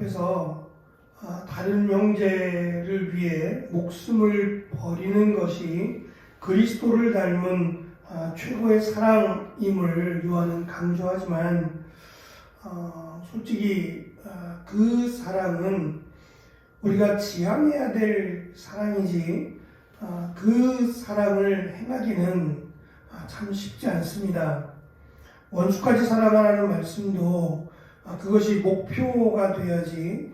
앞에서 다른 형제를 위해 목숨을 버리는 것이 그리스도를 닮은 최고의 사랑임을 요한은 강조하지만 솔직히 그 사랑은 우리가 지향해야 될 사랑이지 그 사랑을 행하기는 참 쉽지 않습니다. 원수까지 사랑하라는 말씀도 그것이 목표가 돼야지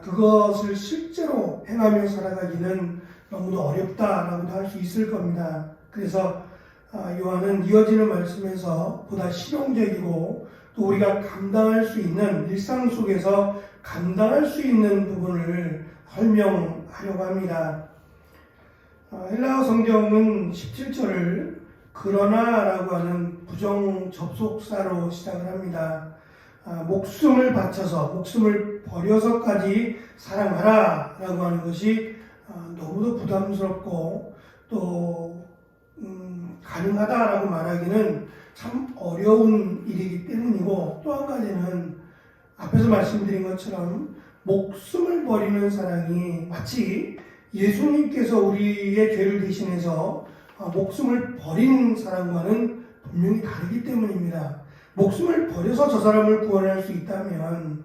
그것을 실제로 행하며 살아가기는 너무도 어렵다라고도 할 수 있을 겁니다. 그래서 요한은 이어지는 말씀에서 보다 실용적이고 또 우리가 감당할 수 있는 일상 속에서 감당할 수 있는 부분을 설명하려고 합니다. 헬라어 성경은 17절을 그러나라고 하는 부정 접속사로 시작을 합니다. 목숨을 바쳐서 목숨을 버려서까지 사랑하라 라고 하는 것이 너무도 부담스럽고 또 가능하다라고 말하기는 참 어려운 일이기 때문이고, 또 한 가지는 앞에서 말씀드린 것처럼 목숨을 버리는 사랑이 마치 예수님께서 우리의 죄를 대신해서 목숨을 버린 사람과는 분명히 다르기 때문입니다. 목숨을 버려서 저 사람을 구원할 수 있다면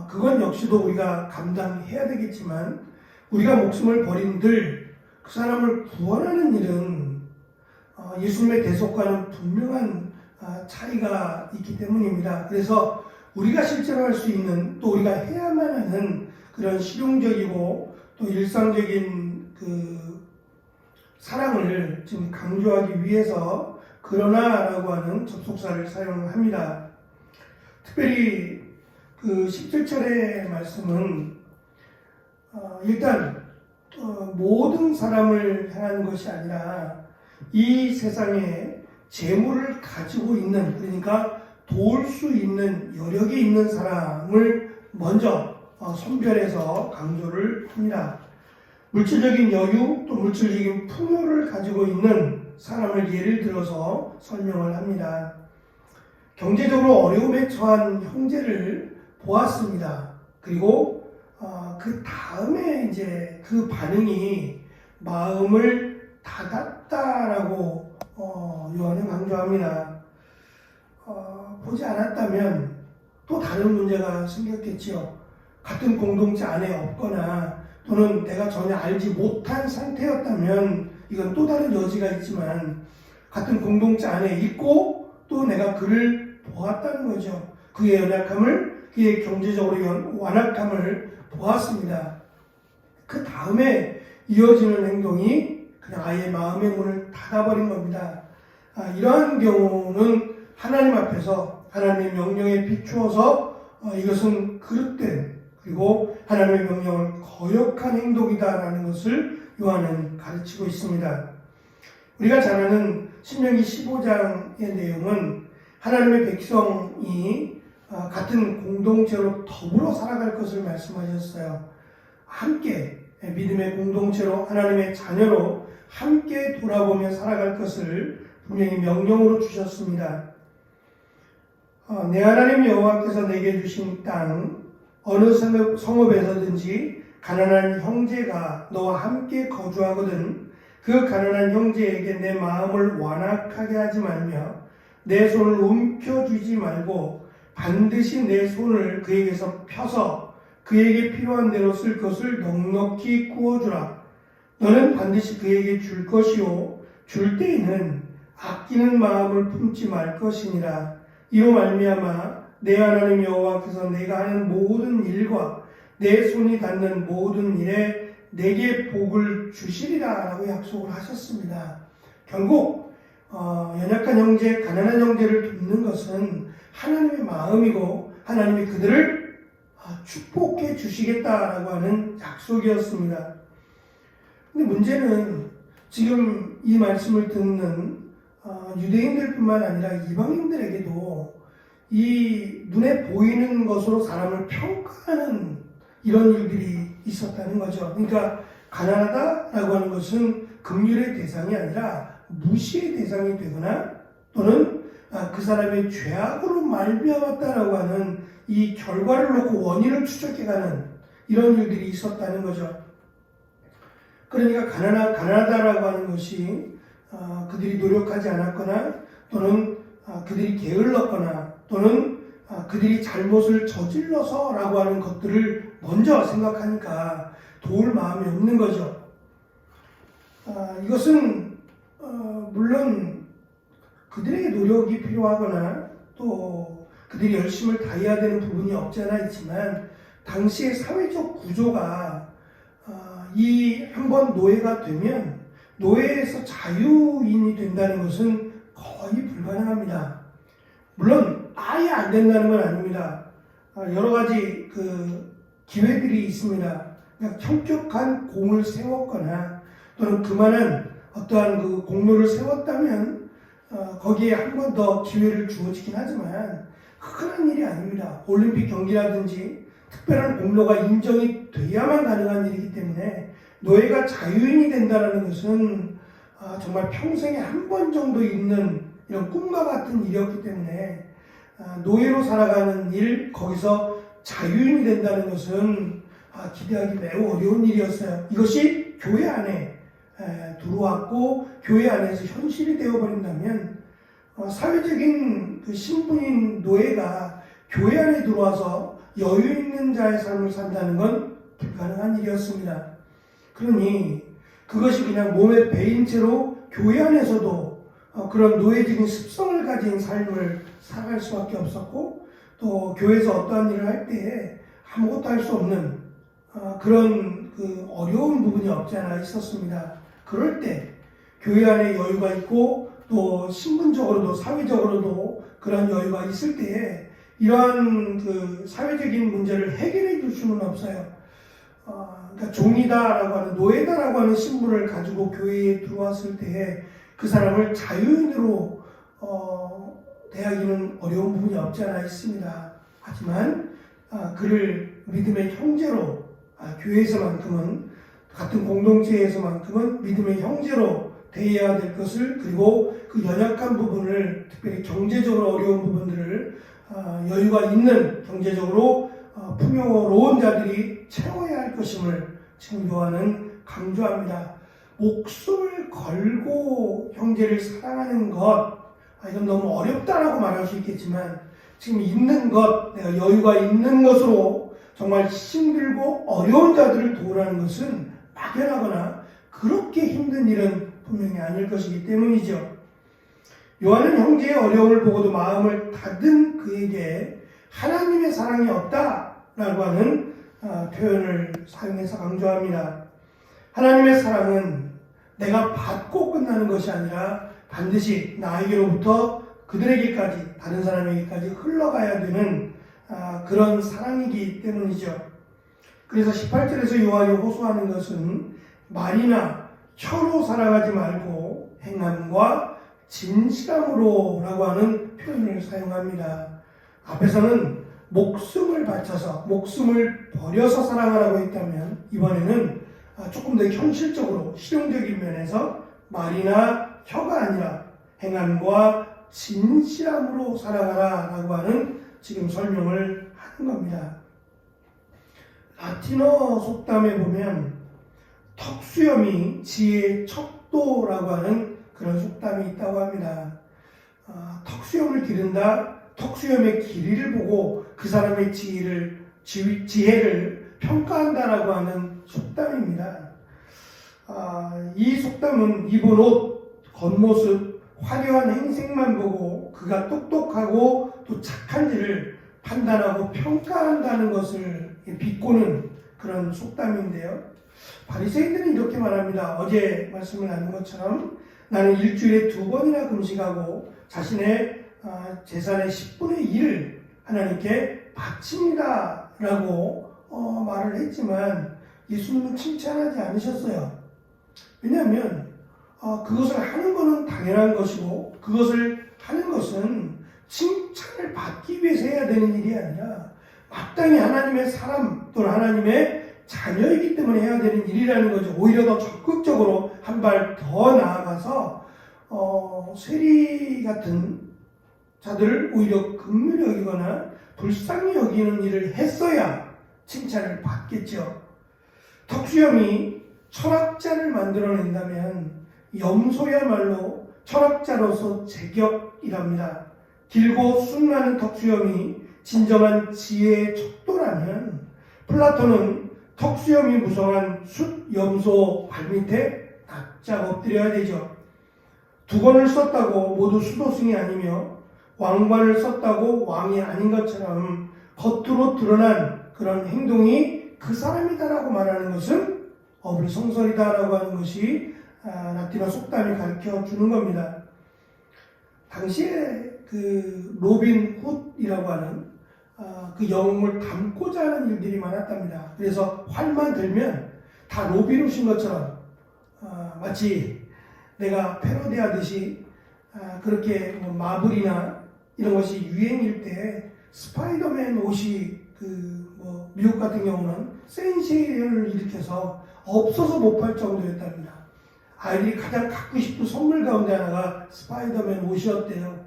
그건 역시도 우리가 감당해야 되겠지만, 우리가 목숨을 버린들 그 사람을 구원하는 일은 예수님의 대속과는 분명한 차이가 있기 때문입니다. 그래서 우리가 실제로 할 수 있는, 또 우리가 해야만 하는 그런 실용적이고 또 일상적인 그 사랑을 지금 강조하기 위해서 그러나라고 하는 접속사를 사용합니다. 특별히 그 17절의 말씀은 일단 모든 사람을 향한 것이 아니라 이 세상에 재물을 가지고 있는, 그러니까 도울 수 있는 여력이 있는 사람을 먼저 선별해서 강조를 합니다. 물질적인 여유 또 물질적인 풍요를 가지고 있는 사람을 예를 들어서 설명을 합니다. 경제적으로 어려움에 처한 형제를 보았습니다. 그리고 그 다음에 이제 그 반응이 마음을 닫았다라고 요한은 강조합니다. 보지 않았다면 또 다른 문제가 생겼겠지요. 같은 공동체 안에 없거나 또는 내가 전혀 알지 못한 상태였다면 이건 또 다른 여지가 있지만, 같은 공동체 안에 있고 또 내가 그를 보았다는 거죠. 그의 연약함을, 그의 경제적으로 완악함을 보았습니다. 그 다음에 이어지는 행동이 그냥 아예 마음의 문을 닫아버린 겁니다. 이러한 경우는 하나님 앞에서 하나님의 명령에 비추어서 이것은 그릇된, 그리고 하나님의 명령을 거역한 행동이다라는 것을 요한은 가르치고 있습니다. 우리가 잘 아는 신명기 15장의 내용은 하나님의 백성이 같은 공동체로 더불어 살아갈 것을 말씀하셨어요. 함께 믿음의 공동체로, 하나님의 자녀로 함께 돌아보며 살아갈 것을 분명히 명령으로 주셨습니다. 내 하나님 여호와께서 내게 주신 땅 어느 성읍에서든지 가난한 형제가 너와 함께 거주하거든 그 가난한 형제에게 내 마음을 완악하게 하지 말며 내 손을 움켜쥐지 말고 반드시 내 손을 그에게서 펴서 그에게 필요한 대로 쓸 것을 넉넉히 구워주라. 너는 반드시 그에게 줄 것이요 줄 때에는 아끼는 마음을 품지 말 것이니라. 이로 말미암아 내 하나님 여호와께서 내가 하는 모든 일과 내 손이 닿는 모든 일에 내게 복을 주시리라 라고 약속을 하셨습니다. 결국 연약한 형제, 가난한 형제를 돕는 것은 하나님의 마음이고 하나님이 그들을 축복해 주시겠다라고 하는 약속이었습니다. 근데 문제는 지금 이 말씀을 듣는 유대인들뿐만 아니라 이방인들에게도 이 눈에 보이는 것으로 사람을 평가하는 이런 일들이 있었다는 거죠. 그러니까 가난하다라고 하는 것은 긍휼의 대상이 아니라 무시의 대상이 되거나 또는 그 사람의 죄악으로 말미암았다라고 하는 이 결과를 놓고 원인을 추적해가는 이런 일들이 있었다는 거죠. 그러니까 가난하다라고 하는 것이 그들이 노력하지 않았거나 또는 그들이 게을렀거나 또는 그들이 잘못을 저질러서라고 하는 것들을 먼저 생각하니까 도울 마음이 없는 거죠. 이것은 물론 그들에게 노력이 필요하거나 또 그들이 열심을 다해야 되는 부분이 없지 않아 있지만 당시의 사회적 구조가 이 한번 노예가 되면 노예에서 자유인이 된다는 것은 거의 불가능합니다. 물론 아예 안 된다는 건 아닙니다. 여러 가지 기회들이 있습니다. 그러니까 현격한 공을 세웠거나 또는 그만한 어떠한 공로를 세웠다면 거기에 한 번 더 기회를 주어지긴 하지만 흔한 일이 아닙니다. 올림픽 경기라든지 특별한 공로가 인정이 돼야만 가능한 일이기 때문에 노예가 자유인이 된다는 것은 정말 평생에 한 번 정도 있는 이런 꿈과 같은 일이었기 때문에 노예로 살아가는 일, 거기서 자유인이 된다는 것은 기대하기 매우 어려운 일이었어요. 이것이 교회 안에 들어왔고 교회 안에서 현실이 되어버린다면 사회적인 신분인 노예가 교회 안에 들어와서 여유 있는 자의 삶을 산다는 건 불가능한 일이었습니다. 그러니 그것이 그냥 몸에 배인 채로 교회 안에서도 그런 노예적인 습성을 가진 삶을 살아갈 수밖에 없었고 또 교회에서 어떠한 일을 할 때에 아무것도 할 수 없는 그런 어려운 부분이 없지 않아 있었습니다. 그럴 때 교회 안에 여유가 있고 또 신분적으로도 사회적으로도 그런 여유가 있을 때에 이러한 사회적인 문제를 해결해 줄 수는 없어요. 그러니까 종이다라고 하는 노예다라고 하는 신분을 가지고 교회에 들어왔을 때에 그 사람을 자유인으로 대하기는 어려운 부분이 없지 않아 있습니다. 하지만 그를 믿음의 형제로 교회에서만큼은 같은 공동체에서만큼은 믿음의 형제로 대해야 될 것을 그리고 그 연약한 부분을 특별히 경제적으로 어려운 부분들을 여유가 있는 경제적으로 풍요로운 자들이 채워야 할 것임을 지금 요한은 강조합니다. 목숨을 걸고 형제를 사랑하는 것, 이건 너무 어렵다라고 말할 수 있겠지만 지금 있는 것, 내가 여유가 있는 것으로 정말 힘들고 어려운 자들을 도우라는 것은 막연하거나 그렇게 힘든 일은 분명히 아닐 것이기 때문이죠. 요한은 형제의 어려움을 보고도 마음을 닫은 그에게 하나님의 사랑이 없다라고 하는 표현을 사용해서 강조합니다. 하나님의 사랑은 내가 받고 끝나는 것이 아니라 반드시 나에게로부터 그들에게까지 다른 사람에게까지 흘러가야 되는 그런 사랑이기 때문이죠. 그래서 18절에서 요한이 호소하는 것은 말이나 혀로 살아가지 말고 행함과 진실함으로 라고 하는 표현을 사용합니다. 앞에서는 목숨을 바쳐서 목숨을 버려서 사랑하라고 했다면 이번에는 조금 더 현실적으로 실용적인 면에서 말이나 혀가 아니라 행함과 진실함으로 살아가라 라고 하는 지금 설명을 하는 겁니다. 라틴어 속담에 보면 턱수염이 지혜의 척도라고 하는 그런 속담이 있다고 합니다. 턱수염을 기른다, 턱수염의 길이를 보고 그 사람의 지혜를 평가한다라고 하는 속담입니다. 이 속담은 입은 옷, 겉모습, 화려한 행색만 보고 그가 똑똑하고 또 착한지를 판단하고 평가한다는 것을 비꼬는 그런 속담인데요. 바리새인들은 이렇게 말합니다. 어제 말씀을 나눈 것처럼 나는 일주일에 2번이나 금식하고 자신의 재산의 10분의 1을 하나님께 바칩니다 라고 말을 했지만 예수님은 칭찬하지 않으셨어요. 왜냐하면 그것을 하는 것은 당연한 것이고 그것을 하는 것은 칭찬을 받기 위해서 해야 되는 일이 아니라 마땅히 하나님의 사람 또는 하나님의 자녀이기 때문에 해야 되는 일이라는 거죠. 오히려 더 적극적으로 한 발 더 나아가서 세리 같은 자들을 오히려 긍휼히 여기거나 불쌍히 여기는 일을 했어야 칭찬을 받겠죠. 턱수염이 철학자를 만들어낸다면 염소야말로 철학자로서 제격이랍니다. 길고 숱 많은 턱수염이 진정한 지혜의 척도라면 플라톤은 턱수염이 무성한 숫 염소 발밑에 납작 엎드려야 되죠. 두 권을 썼다고 모두 수도승이 아니며 왕관을 썼다고 왕이 아닌 것처럼 겉으로 드러난 그런 행동이 그 사람이다라고 말하는 것은 어불성설이다라고 하는 것이 라틴어 속담이 가르쳐 주는 겁니다. 당시에 그 로빈 훗이라고 하는 그 영웅을 담고자 하는 일들이 많았답니다. 그래서 활만 들면 다 로빈 훗인 것처럼 마치 내가 패러디하듯이 그렇게 뭐 마블이나 이런 것이 유행일 때 스파이더맨 옷이 뭐 미국 같은 경우는 센세이션을 일으켜서 없어서 못 팔 정도였답니다. 아이들이 가장 갖고 싶은 선물 가운데 하나가 스파이더맨 옷이었대요.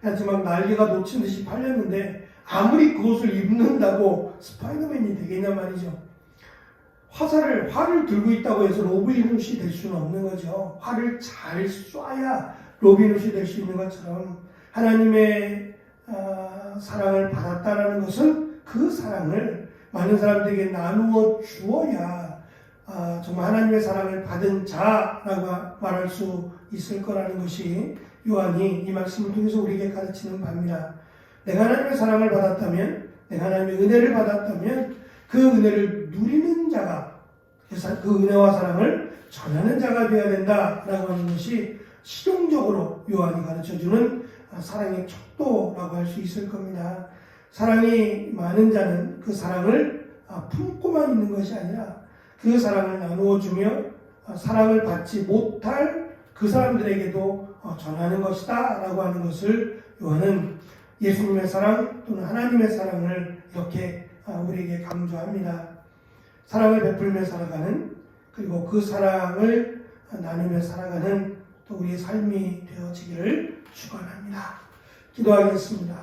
하지만 날개가 놓친 듯이 팔렸는데 아무리 그 옷을 입는다고 스파이더맨이 되겠냐 말이죠. 활을 들고 있다고 해서 로빈 훗이 될 수는 없는 거죠. 활을 잘 쏴야 로빈 훗이 될 수 있는 것처럼 하나님의 사랑을 받았다라는 것은 그 사랑을 많은 사람들에게 나누어 주어야 정말 하나님의 사랑을 받은 자라고 말할 수 있을 거라는 것이 요한이 이 말씀을 통해서 우리에게 가르치는 바입니다. 내가 하나님의 사랑을 받았다면, 내가 하나님의 은혜를 받았다면 그 은혜를 누리는 자가, 그 은혜와 사랑을 전하는 자가 되어야 된다라고 하는 것이 실용적으로 요한이 가르쳐주는 사랑의 척도라고 할 수 있을 겁니다. 사랑이 많은 자는 그 사랑을 품고만 있는 것이 아니라 그 사랑을 나누어 주며 사랑을 받지 못할 그 사람들에게도 전하는 것이다 라고 하는 것을 요한은 예수님의 사랑 또는 하나님의 사랑을 이렇게 우리에게 강조합니다. 사랑을 베풀며 살아가는, 그리고 그 사랑을 나누며 살아가는 또 우리의 삶이 되어지기를 축원합니다. 기도하겠습니다.